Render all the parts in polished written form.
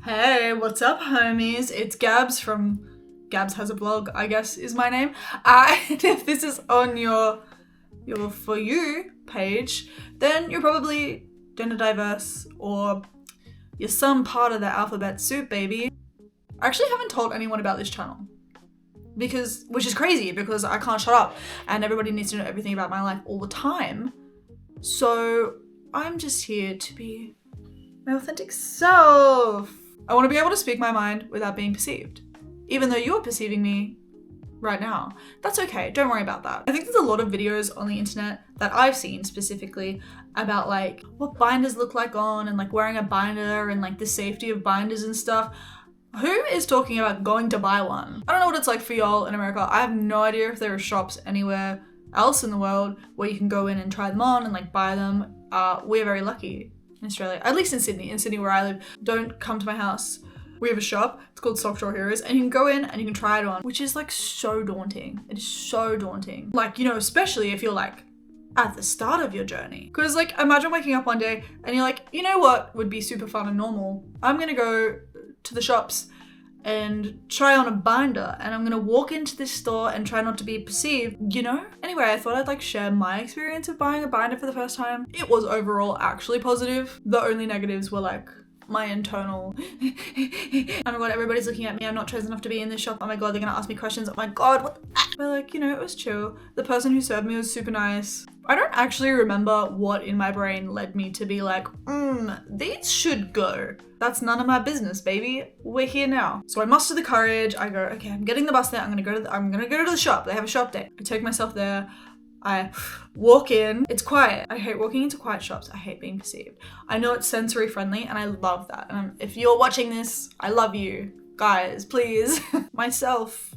Hey, what's up, homies? It's Gabs from Gabs Has a Blog, I guess is my name. And if this is on your For You page, then you're probably gender diverse or you're some part of the alphabet soup, baby. I actually haven't told anyone about this channel which is crazy because I can't shut up and everybody needs to know everything about my life all the time. So I'm just here to be my authentic self. I want to be able to speak my mind without being perceived. Even though you're perceiving me right now. That's okay, don't worry about that. I think there's a lot of videos on the internet that I've seen specifically about like what binders look like on and like wearing a binder and like the safety of binders and stuff. Who is talking about going to buy one? I don't know what it's like for y'all in America. I have no idea if there are shops anywhere else in the world where you can go in and try them on and like buy them. We're very lucky in Australia, at least in Sydney where I live. Don't come to my house. We have a shop, it's called Sock Drawer Heroes, and you can go in and you can try it on, which is like so daunting. It is so daunting. Like, you know, especially if you're like at the start of your journey. Because like, imagine waking up one day and you're like, you know what would be super fun and normal? I'm gonna go to the shops and try on a binder and I'm gonna walk into this store and try not to be perceived, you know? Anyway, I thought I'd like share my experience of buying a binder for the first time. It was overall actually positive. The only negatives were like my internal oh my god, everybody's looking at me, I'm not chosen enough to be in this shop, oh my god, they're gonna ask me questions, oh my god, what? But like, you know, it was chill. The person who served me was super nice. I don't actually remember what in my brain led me to be like, these should go. That's none of my business, baby. We're here now. So I muster the courage. I go, okay, I'm getting the bus there. I'm gonna go to the shop. They have a shop day. I take myself there. I walk in. It's quiet. I hate walking into quiet shops. I hate being perceived. I know it's sensory friendly and I love that. And if you're watching this, I love you. Guys, please. Myself.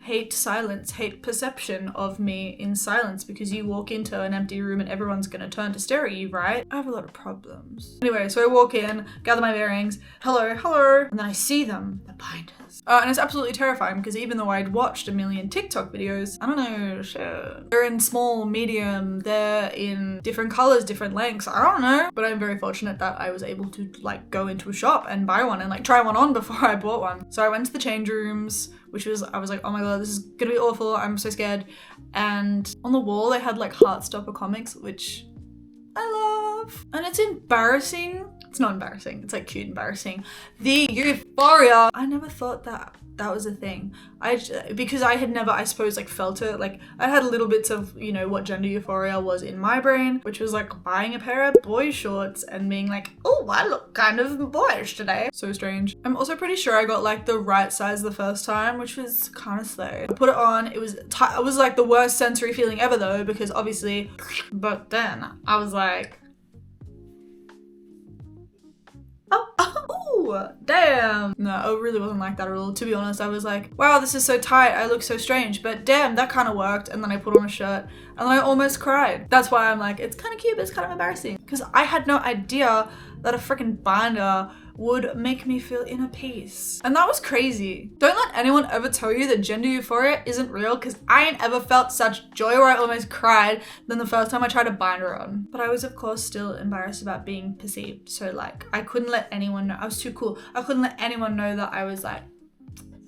Hate silence, hate perception of me in silence because you walk into an empty room and everyone's gonna turn to stare at you, right? I have a lot of problems. Anyway, so I walk in, gather my bearings, hello, and then I see them, the binders. And it's absolutely terrifying because even though I'd watched a million TikTok videos, I don't know, shit. They're in small, medium, they're in different colors, different lengths, I don't know. But I'm very fortunate that I was able to like go into a shop and buy one and like try one on before I bought one. So I went to the change rooms, I was like, oh my god, this is gonna be awful, I'm so scared. And on the wall they had like Heartstopper comics, which I love. And it's embarrassing. It's not embarrassing, it's like cute embarrassing. The euphoria. I never thought that was a thing. Because I had never, I suppose, like felt it. Like I had little bits of, you know, what gender euphoria was in my brain, which was like buying a pair of boy shorts and being like, oh, I look kind of boyish today. So strange. I'm also pretty sure I got like the right size the first time, which was kind of slow. I put it on, it was like the worst sensory feeling ever though, because obviously, but then I was like, oh, damn. No, it really wasn't like that at all. To be honest, I was like, wow, this is so tight. I look so strange, but damn, that kind of worked. And then I put on a shirt and then I almost cried. That's why I'm like, it's kind of cute, but it's kind of embarrassing because I had no idea that a freaking binder would make me feel inner peace. And that was crazy. Don't let anyone ever tell you that gender euphoria isn't real because I ain't ever felt such joy where I almost cried than the first time I tried a binder on. But I was of course still embarrassed about being perceived. So like I couldn't let anyone know. I was too cool. I couldn't let anyone know that I was like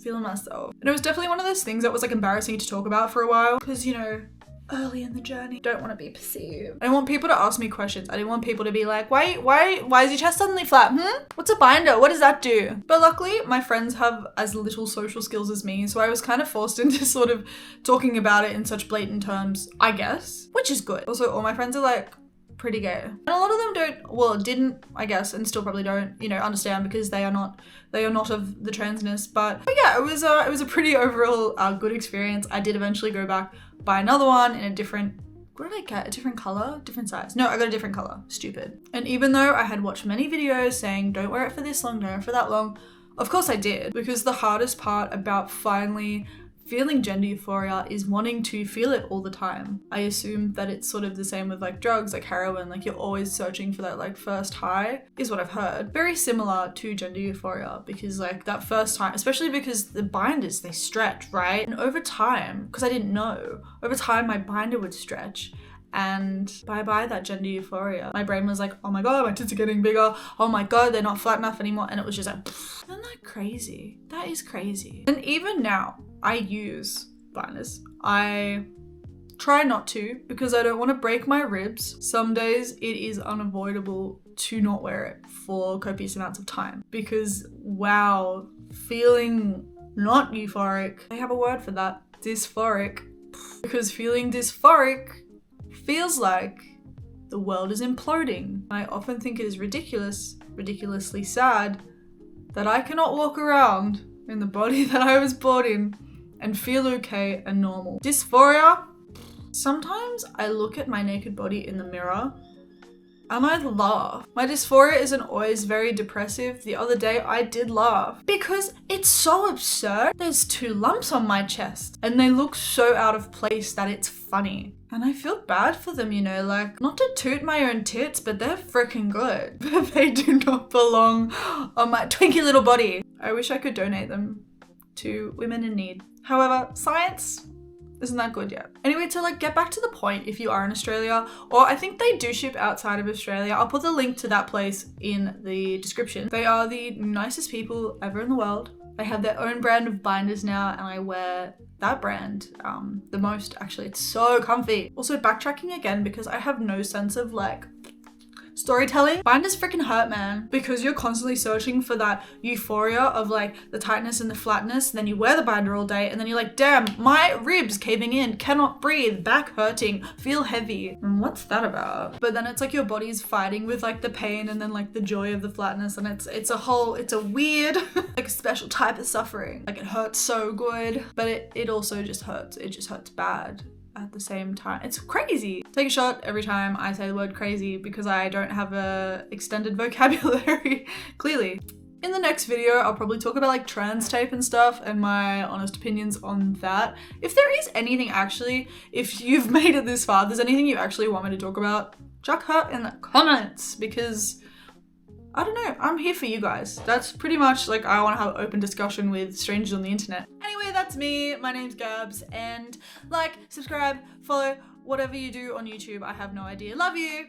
feeling myself. And it was definitely one of those things that was like embarrassing to talk about for a while because, you know, early in the journey, don't want to be perceived. I didn't want people to ask me questions. I didn't want people to be like, why is your chest suddenly flat? What's a binder? What does that do? But luckily, my friends have as little social skills as me, so I was kind of forced into sort of talking about it in such blatant terms, I guess, which is good. Also, all my friends are like pretty gay. And a lot of them didn't, I guess, and still probably don't, you know, understand because they are not of the transness. But yeah, it was a pretty overall good experience. I did eventually go back, buy another one in a different, what did I get? A different color? Different size? No, I got a different color. Stupid. And even though I had watched many videos saying, don't wear it for this long, don't wear it for that long, of course I did. Because the hardest part about finally feeling gender euphoria is wanting to feel it all the time. I assume that it's sort of the same with like drugs, like heroin, like you're always searching for that like first high, is what I've heard. Very similar to gender euphoria because like that first time, especially because the binders, they stretch, right? And over time, because I didn't know, over time my binder would stretch and bye-bye that gender euphoria. My brain was like, oh my god, my tits are getting bigger. Oh my god, they're not flat enough anymore. And it was just like, isn't that crazy? That is crazy. And even now, I use binders. I try not to because I don't want to break my ribs. Some days it is unavoidable to not wear it for copious amounts of time because, wow, feeling not euphoric. I have a word for that, dysphoric. Because feeling dysphoric feels like the world is imploding. I often think it is ridiculously sad that I cannot walk around in the body that I was born in and feel okay and normal. Dysphoria, sometimes I look at my naked body in the mirror and I laugh. My dysphoria isn't always very depressive. The other day I did laugh because it's so absurd. There's 2 lumps on my chest and they look so out of place that it's funny. And I feel bad for them, you know, like, not to toot my own tits, but they're freaking good. But they do not belong on my twinky little body. I wish I could donate them to women in need. However, science isn't that good yet. Anyway, to like get back to the point, if you are in Australia, or I think they do ship outside of Australia, I'll put the link to that place in the description. They are the nicest people ever in the world. They have their own brand of binders now and I wear that brand the most. Actually, it's so comfy. Also, backtracking again because I have no sense of like storytelling. Binders freaking hurt, man, because you're constantly searching for that euphoria of like the tightness and the flatness. Then you wear the binder all day and then you're like, damn, my ribs caving in, cannot breathe, back hurting, feel heavy. And what's that about? But then it's like your body's fighting with like the pain and then like the joy of the flatness, and it's a weird like a special type of suffering. Like it hurts so good, but it also just hurts. It just hurts bad at the same time. It's crazy. Take a shot every time I say the word crazy because I don't have a extended vocabulary, clearly. In the next video, I'll probably talk about like trans tape and stuff and my honest opinions on that. If there is anything actually, if you've made it this far, if there's anything you actually want me to talk about, chuck her in the comments because I don't know, I'm here for you guys. That's pretty much like I want to have an open discussion with strangers on the internet. Anyway, that's me. My name's Gabs, and like, subscribe, follow, whatever you do on YouTube. I have no idea. Love you.